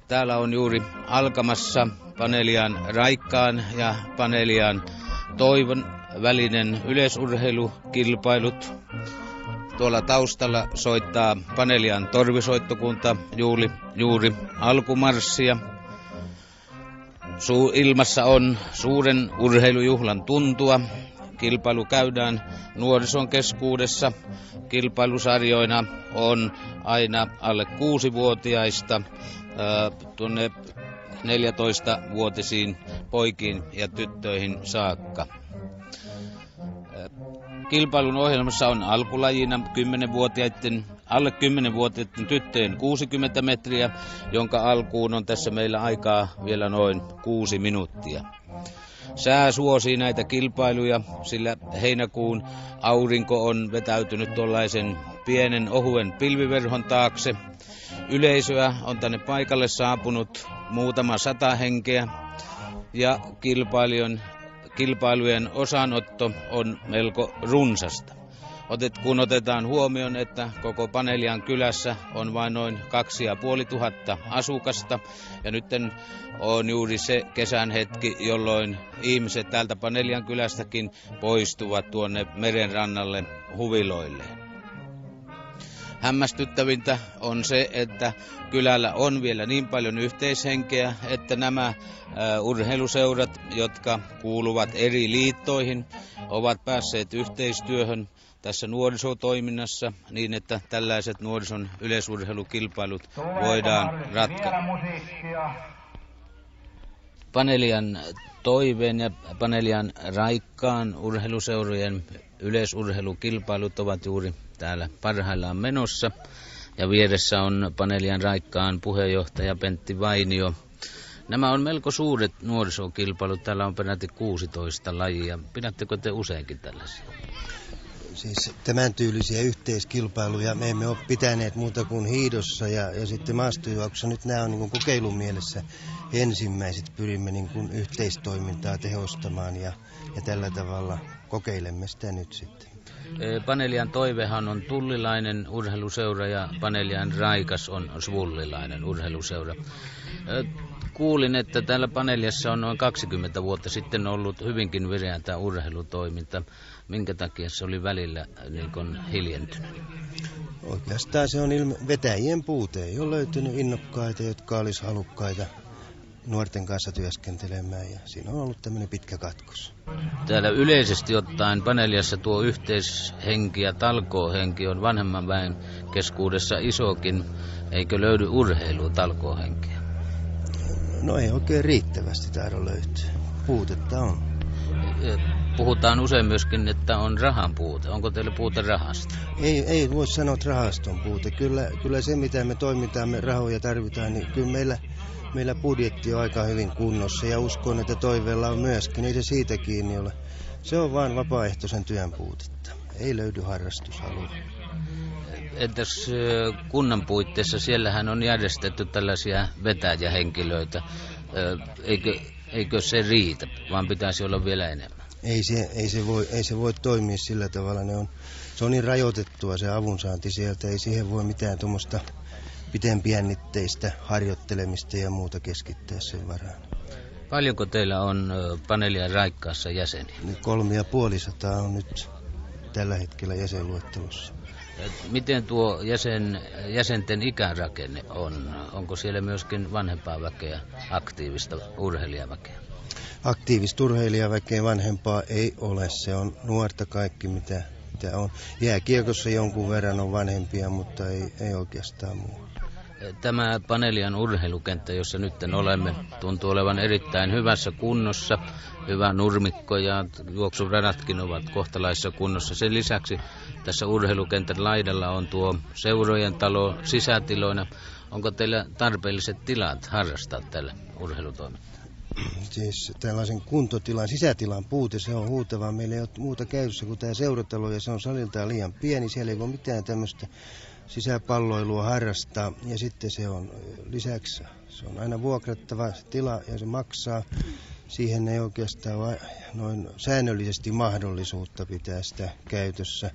Täällä on juuri alkamassa Panelian Raikkaan ja Panelian Toivon välinen yleisurheilukilpailut. Tuolla taustalla soittaa Panelian torvisoittokunta juuri alkumarssia. Ilmassa on suuren urheilujuhlan tuntua. Kilpailu käydään nuorison keskuudessa. Kilpailusarjoina on aina alle 6-vuotiaista tuonne 14-vuotisiin poikiin ja tyttöihin saakka. Kilpailun ohjelmassa on alkulajina alle 10-vuotiaiden tyttöjen 60 metriä, jonka alkuun on tässä meillä aikaa vielä noin 6 minuuttia. Sää suosii näitä kilpailuja, sillä heinäkuun aurinko on vetäytynyt tuollaisen pienen ohuen pilviverhon taakse. Yleisöä on tänne paikalle saapunut muutama 100 henkeä ja kilpailujen osanotto on melko runsasta. Kun otetaan huomioon, että koko Panelian kylässä on vain noin 2500 asukasta ja nyt on juuri se kesän hetki, jolloin ihmiset täältä Panelian kylästäkin poistuvat tuonne merenrannalle huviloilleen. Hämmästyttävintä on se, että kylällä on vielä niin paljon yhteishenkeä, että nämä urheiluseurat, jotka kuuluvat eri liittoihin, ovat päässeet yhteistyöhön tässä nuorisotoiminnassa niin, että tällaiset nuorison yleisurheilukilpailut voidaan ratkaista. Panelian Toiveen ja Panelian Raikkaan urheiluseurojen yleisurheilukilpailut ovat juuri täällä parhaillaan menossa. Ja vieressä on Panelian Raikkaan puheenjohtaja Pentti Vainio. Nämä on melko suuret nuorisokilpailut. Täällä on peräti 16 lajia. Pidättekö te useinkin tällaisia? Siis tämän tyylisiä yhteiskilpailuja me emme ole pitäneet muuta kuin hiidossa ja sitten maastojuoksussa. Nyt nämä on niin kuin kokeilun mielessä ensimmäiset. Pyrimme niin kuin yhteistoimintaa tehostamaan ja tällä tavalla kokeilemme sitä nyt sitten. Panelian Toivehan on tullilainen urheiluseura ja Panelian Raikas on svullilainen urheiluseura. Kuulin, että täällä Paneliassa on noin 20 vuotta sitten ollut hyvinkin vireää urheilutoiminta. Minkä takia se oli välillä niin kuin hiljentynyt? Oikeastaan se on vetäjien puute. Ei ole löytynyt innokkaita, jotka olisi halukkaita nuorten kanssa työskentelemään ja siinä on ollut tämmöinen pitkä katkos. Täällä yleisesti ottaen Paneliassa tuo yhteishenki ja talkoohenki on vanhemman väen keskuudessa isokin. Eikö löydy urheilua talkoohenkeä? No ei oikein riittävästi taida löytyä. Puutetta on. Puhutaan usein myöskin, että on rahan puute. Onko teillä puute rahasta? Ei voi sanoa, että rahasta on puute. Kyllä se, mitä me toimintaamme rahoja tarvitaan, niin kyllä meillä budjetti on aika hyvin kunnossa ja uskon, että Toiveella on myöskin. Ei se siitä kiinni ole. Se on vain vapaaehtoisen työn puutetta. Ei löydy harrastushalua. Entäs kunnan puitteissa? Siellähän on järjestetty tällaisia vetäjähenkilöitä. Eikö se riitä, vaan pitäisi olla vielä enemmän? Ei se voi toimia sillä tavalla. Se on niin rajoitettua se avunsaanti sieltä. Ei siihen voi mitään tuommoista pitempijännitteistä harjoittelemista ja muuta keskittää sen varaan. Paljonko teillä on Panelian Raikkaassa jäseniä? 350 on nyt tällä hetkellä jäsenluettelossa. Miten tuo jäsenten ikärakenne on? Onko siellä myöskin vanhempaa väkeä, aktiivista urheilijaväkeä? Aktiivista urheilijaväkeä vanhempaa ei ole. Se on nuorta kaikki, mitä on. Jääkiekossa jonkun verran on vanhempia, mutta ei oikeastaan muu. Tämä Panelian urheilukenttä, jossa nyt olemme, tuntuu olevan erittäin hyvässä kunnossa. Hyvä nurmikko ja juoksuradatkin ovat kohtalaisessa kunnossa. Sen lisäksi tässä urheilukentän laidalla on tuo seurojen talo sisätiloina. Onko teillä tarpeelliset tilat harrastaa tällä urheilutoimintaa? Siis tällaisen kuntotilan, sisätilan puute, se on huutavaa. Meillä ei ole muuta käytössä kuin tämä seuratalo ja se on saliltaan liian pieni. Siellä ei voi mitään tämmöistä sisäpalloilua harrastaa ja sitten se on lisäksi, se on aina vuokrattava tila ja se maksaa. Siihen ei oikeastaan noin säännöllisesti mahdollisuutta pitää sitä käytössä.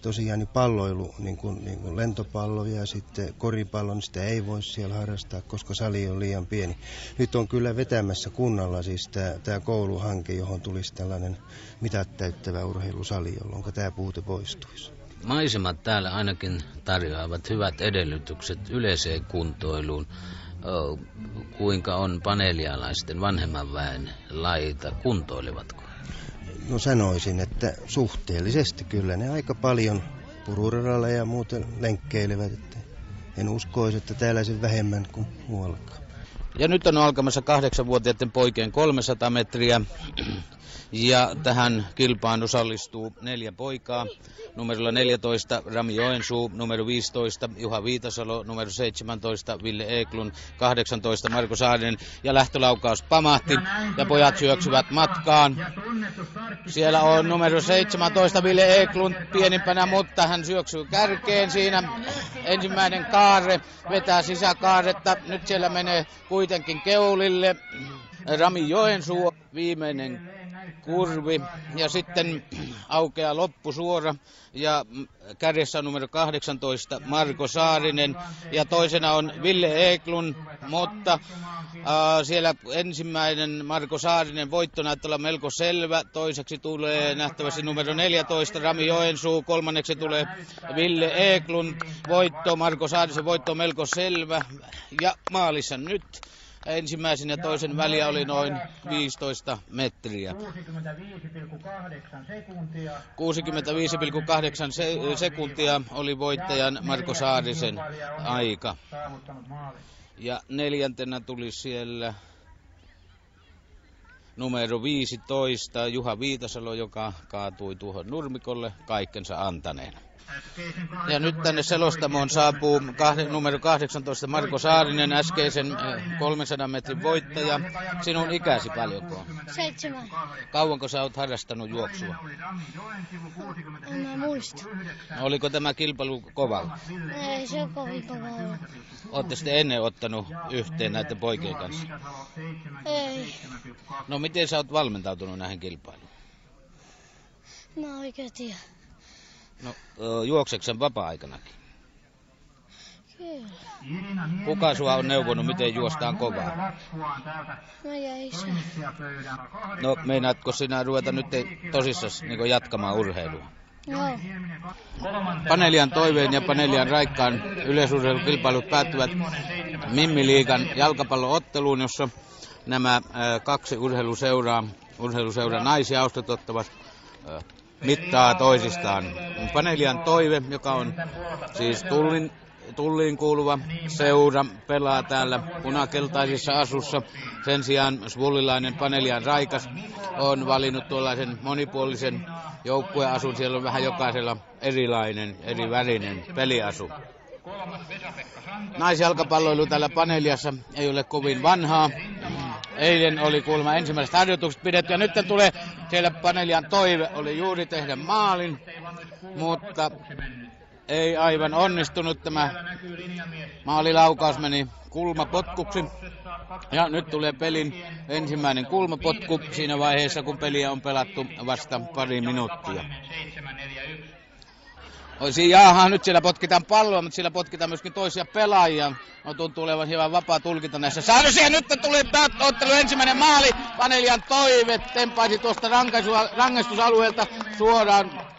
Tosiaan niin palloilu, niin kuin lentopallo ja sitten koripallo, niin sitä ei voi siellä harrastaa, koska sali on liian pieni. Nyt on kyllä vetämässä kunnalla siis tämä kouluhanke, johon tulisi tällainen mitat täyttävä urheilusali, jolloin tämä puute poistuisi. Maisemat täällä ainakin tarjoavat hyvät edellytykset yleiseen kuntoiluun. Kuinka on panelialaisten vanhemman väen laita, kuntoilevatko? No sanoisin, että suhteellisesti kyllä ne aika paljon pururadalla ja muuten lenkkeilevät. Että en uskoisi, että täällä sen vähemmän kuin muuallakaan. Ja nyt on alkamassa 8-vuotiaiden poikien 300 metriä. Ja tähän kilpaan osallistuu 4 poikaa. Numerolla 14 Rami Joensuu, numero 15 Juha Viitasalo, numero 17 Ville Eklund, 18 Marko Saarinen ja lähtölaukaus pamahti ja pojat syöksyvät matkaan. Siellä on numero 17 Ville Eklund pienimpänä, mutta hän syöksyy kärkeen siinä. Ensimmäinen kaare vetää sisäkaaretta, nyt siellä menee kuitenkin keulille. Rami Joensuu viimeinen kurvi ja sitten aukeaa loppusuora ja kärjessä on numero 18 Marko Saarinen ja toisena on Ville Eklund, mutta siellä ensimmäinen Marko Saarinen voitto näyttää olla melko selvä, toiseksi tulee nähtävästi numero 14 Rami Joensuu, kolmanneksi tulee Ville Eklund voitto, Marko Saarisen voitto on melko selvä ja maalissa nyt. Ensimmäisen ja toisen väliä oli noin 15 metriä. 65,8 sekuntia oli voittajan Marko Saarisen aika. Ja neljäntenä tuli siellä numero 15 Juha Viitasalo, joka kaatui tuohon nurmikolle kaikkensa antaneena. Ja nyt tänne selostamoon saapuu numero 18 Marko Saarinen, äskeisen 300 metrin voittaja. Sinun ikäsi paljonko? 7. Kauanko sä oot harrastanut juoksua? En mä muista. No, oliko tämä kilpailu kova? Ei se ole kovin kova ollut. Ootte sitten ennen ottanut yhteen näiden poikien kanssa? Ei. No miten sä oot valmentautunut näihin kilpailuun? Mä oikein tiedä. No juokseksen vapaa-aikanakin? Kyllä. Kuka sua on neuvonut, miten juostaan kovaa? Mä ja isä. No meinaatko sinä ruveta nyt tosissas niin jatkamaan urheilua? Joo. Panelian toiveen ja Panelian Raikkaan yleisurheilukilpailut päättyvät Mimmiliigan jalkapallootteluun, jossa nämä 2 urheiluseuraa naisjaostot ottavat mittaa toisistaan. Panelian toive, joka on siis Tulliin kuuluva seura, pelaa täällä punakeltaisissa asussa. Sen sijaan svullilainen Panelian Raikas on valinnut tuollaisen monipuolisen joukkueasun. Siellä on vähän jokaisella erilainen, eri värinen peliasu. Naisjalkapalloilu täällä Paneliassa ei ole kovin vanhaa. Eilen oli kuulemma ensimmäiset harjoitukset pidetty ja nyt tulee siellä Panelian toive oli juuri tehdä maalin, mutta ei aivan onnistunut. Tämä maalilaukaus meni kulmapotkuksi ja nyt tulee pelin ensimmäinen kulmapotku siinä vaiheessa, kun peliä on pelattu vasta pari minuuttia. Jaha, nyt siellä potkitaan palloa, mutta siellä potkitaan myöskin toisia pelaajia. No, tuntuu olevan hieman vapaa tulkinta näissä säännöissä. Ja nyt tuli ottelu ensimmäinen maali. Panelian toive tempaisi tuosta rangaistusalueelta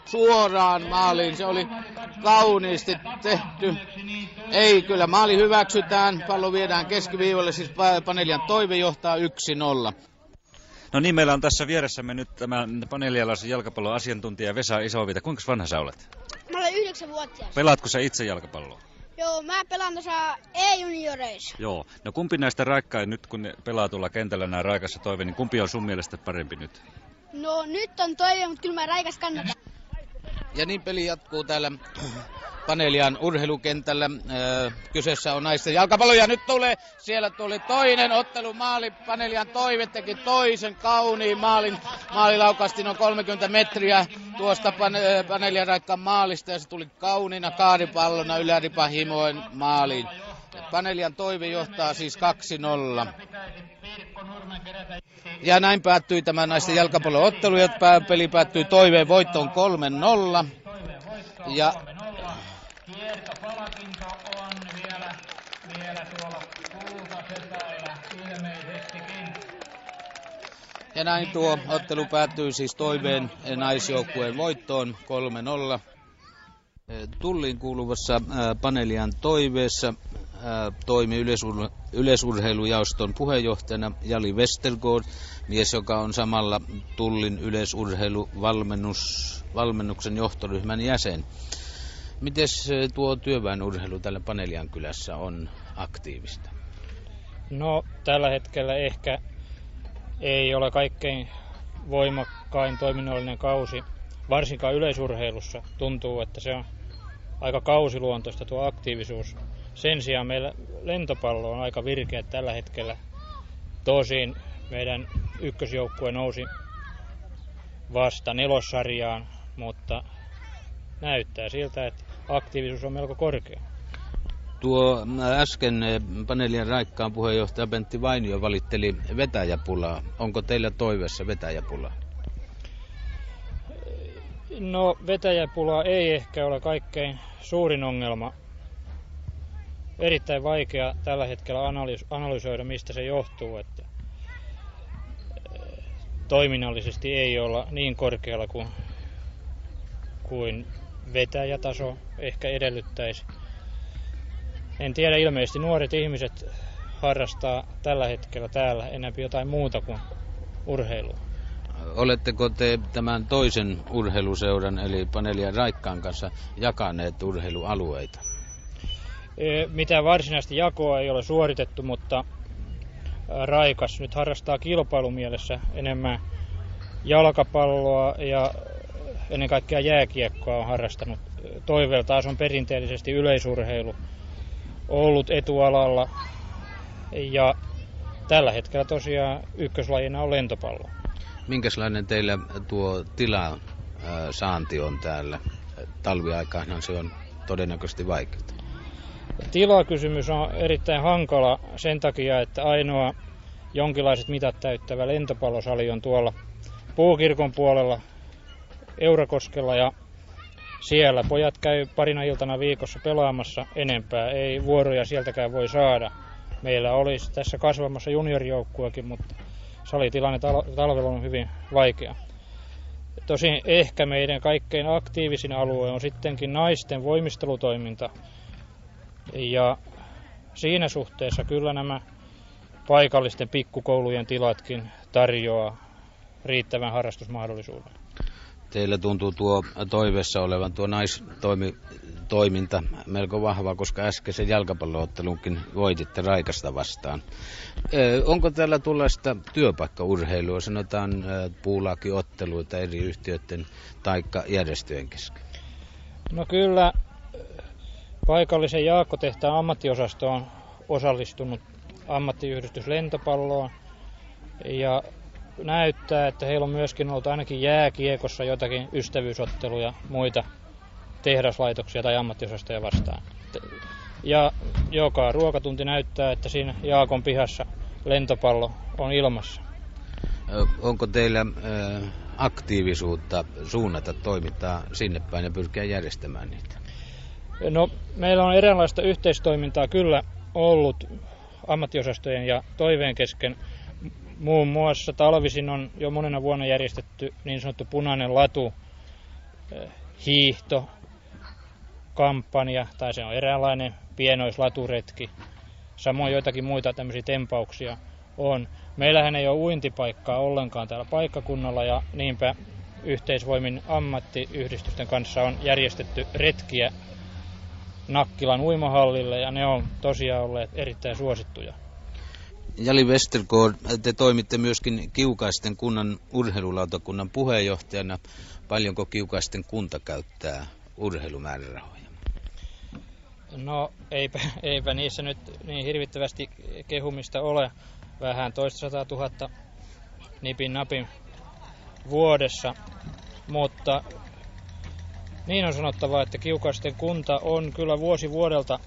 suoraan maaliin. Se oli kauniisti tehty. Ei, kyllä maali hyväksytään. Pallo viedään keskiviivalle, siis Panelian toive johtaa 1-0. No niin, meillä on tässä vieressämme nyt tämä panelialaisen jalkapallon asiantuntija Vesa Isoviita. Kuinka vanha sä olet? Mä olen 9-vuotias. Pelaatko sä itse jalkapalloa? Joo, mä pelaan tuossa E-junioreissa. Joo. No kumpi näistä raikkain nyt, kun ne pelaa tuolla kentällä nämä Raikassa Toive, niin kumpi on sun mielestä parempi nyt? No nyt on Toive, mutta kyllä mä Raikas kannatan. Ja niin peli jatkuu täällä Panelian urheilukentällä. Kyseessä on naisten jalkapallo ja nyt siellä tuli toinen ottelumaali. Panelian Toive teki toisen kauniin maalin. Maali laukaasti noin 30 metriä tuosta Panelian Raikkaan maalista ja se tuli kauniina kaaripallona yläripan himoen maaliin. Panelian Toive johtaa siis 2-0. Ja näin päättyi tämä naisten jalkapalloottelu ja peli päättyi Toiveen voittoon 3-0. Ja kiertopalkinto on vielä tuolla kultasetailla ilmeisestikin. Ja näin tuo ottelu päättyi siis Toiveen naisjoukkueen voittoon 3-0. Tulliin kuuluvassa Panelian Toiveessa toimi yleisurheilujaoston puheenjohtajana Jali Westergaard, mies, joka on samalla Tullin yleisurheiluvalmennuksen johtoryhmän jäsen. Mites tuo työväenurheilu täällä Panelian kylässä on aktiivista? No tällä hetkellä ehkä ei ole kaikkein voimakkain toiminnallinen kausi, varsinkaan yleisurheilussa. Tuntuu, että se on aika kausiluontoista tuo aktiivisuus. Sen sijaan meillä lentopallo on aika virkeä tällä hetkellä. Tosin meidän ykkösjoukkue nousi vasta 4. sarjaan, mutta näyttää siltä, että aktiivisuus on melko korkea. Tuo äsken Panelian Raikkaan puheenjohtaja Pentti Vainio valitteli vetäjäpulaa. Onko teillä Toiveessa vetäjäpulaa? No vetäjäpula ei ehkä ole kaikkein suurin ongelma. Erittäin vaikea tällä hetkellä analysoida, mistä se johtuu, että toiminnallisesti ei olla niin korkealla kuin vetäjätaso ehkä edellyttäisi. En tiedä, ilmeisesti nuoret ihmiset harrastaa tällä hetkellä täällä enemmän jotain muuta kuin urheilua. Oletteko te tämän toisen urheiluseuran eli Panelian Raikkaan kanssa jakaneet urheilualueita? Mitään varsinaista jakoa ei ole suoritettu, mutta Raikas nyt harrastaa kilpailumielessä enemmän jalkapalloa ja ennen kaikkea jääkiekkoa on harrastanut. Toiveella taas on perinteellisesti yleisurheilu ollut etualalla ja tällä hetkellä tosiaan ykköslajina on lentopallo. Minkälainen teillä tuo tila saanti on täällä? Talviaikaanhan se on todennäköisesti vaikeaa. Tilakysymys on erittäin hankala sen takia, että ainoa jonkinlaiset mitat täyttävä lentopallosali on tuolla Puukirkon puolella Eurakoskella ja siellä pojat käy parina iltana viikossa pelaamassa enempää. Ei vuoroja sieltäkään voi saada. Meillä olisi tässä kasvamassa juniorijoukkuakin, mutta salitilanne talvella on hyvin vaikea. Tosin ehkä meidän kaikkein aktiivisin alue on sittenkin naisten voimistelutoiminta. Ja siinä suhteessa kyllä nämä paikallisten pikkukoulujen tilatkin tarjoaa riittävän harrastusmahdollisuuden. Teillä tuntuu tuo Toiveessa olevan tuo naistoiminta melko vahva, koska äskeisen jalkapalloottelunkin voititte Raikasta vastaan. Onko täällä tuollaista työpaikkaurheilua, sanotaan puulaakiotteluita eri yhtiöiden tai järjestöjen kesken? No kyllä paikallisen Jaakkotehtaan ammattiosasto on osallistunut ammattiyhdistys lentopalloon ja näyttää, että heillä on myöskin ollut ainakin jääkiekossa jotakin ystävyysotteluja muita tehdaslaitoksia tai ammattiosastoja vastaan. Ja joka ruokatunti näyttää, että siinä Jaakon pihassa lentopallo on ilmassa. Onko teillä aktiivisuutta suunnata toimintaa sinne päin ja pyrkiä järjestämään niitä? No, meillä on erilaista yhteistoimintaa kyllä ollut ammattiosastojen ja Toiveen kesken. Muun muassa talvisin on jo monena vuonna järjestetty niin sanottu punainen latu hiihtokampanja, tai se on eräänlainen pienoislaturetki. Samoin joitakin muita tämmöisiä tempauksia on. Meillähän ei ole uintipaikkaa ollenkaan täällä paikkakunnalla ja niinpä yhteisvoimin ammattiyhdistysten kanssa on järjestetty retkiä Nakkilan uimahallille ja ne on tosiaan olleet erittäin suosittuja. Jali Westergaard, te toimitte myöskin Kiukaisten kunnan urheilulautakunnan puheenjohtajana. Paljonko Kiukaisten kunta käyttää urheilumäärärahoja? No eipä niissä nyt niin hirvittävästi kehumista ole. Vähän 200 000 nipin napin vuodessa, mutta niin on sanottava, että Kiukaisten kunta on kyllä vuosi vuodelta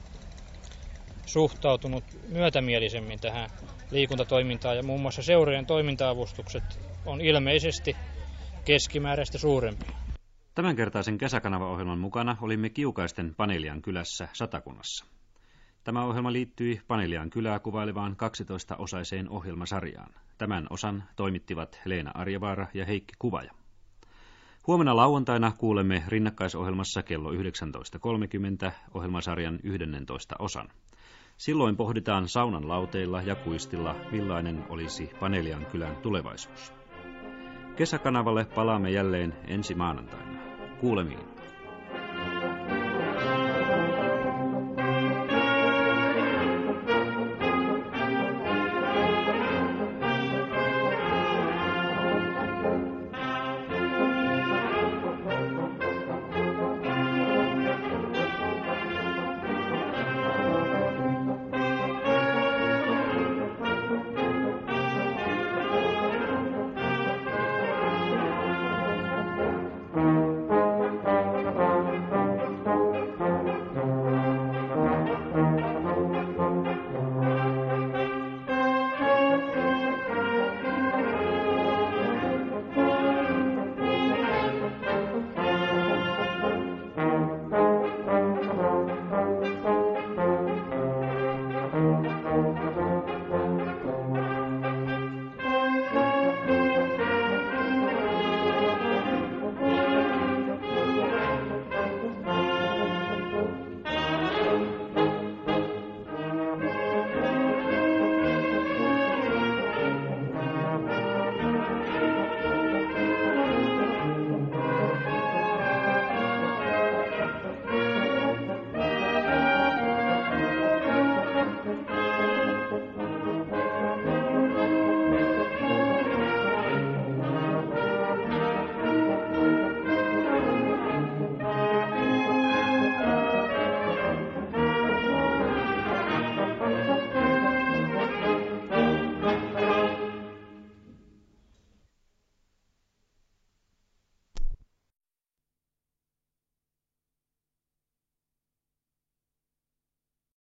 suhtautunut myötämielisemmin tähän liikuntatoimintaan ja muun muassa seurojen toiminta-avustukset on ilmeisesti keskimääräistä suurempia. Tämänkertaisen Kesäkanava-ohjelman mukana olimme Kiukaisten Panelian kylässä Satakunnassa. Tämä ohjelma liittyi Panelian kylää kuvailevaan 12-osaiseen ohjelmasarjaan. Tämän osan toimittivat Leena Arjavaara ja Heikki Kuvaja. Huomenna lauantaina kuulemme rinnakkaisohjelmassa kello 19.30 ohjelmasarjan 11. osan. Silloin pohditaan saunan lauteilla ja kuistilla, millainen olisi Panelian kylän tulevaisuus. Kesäkanavalle palaamme jälleen ensi maanantaina. Kuulemiin.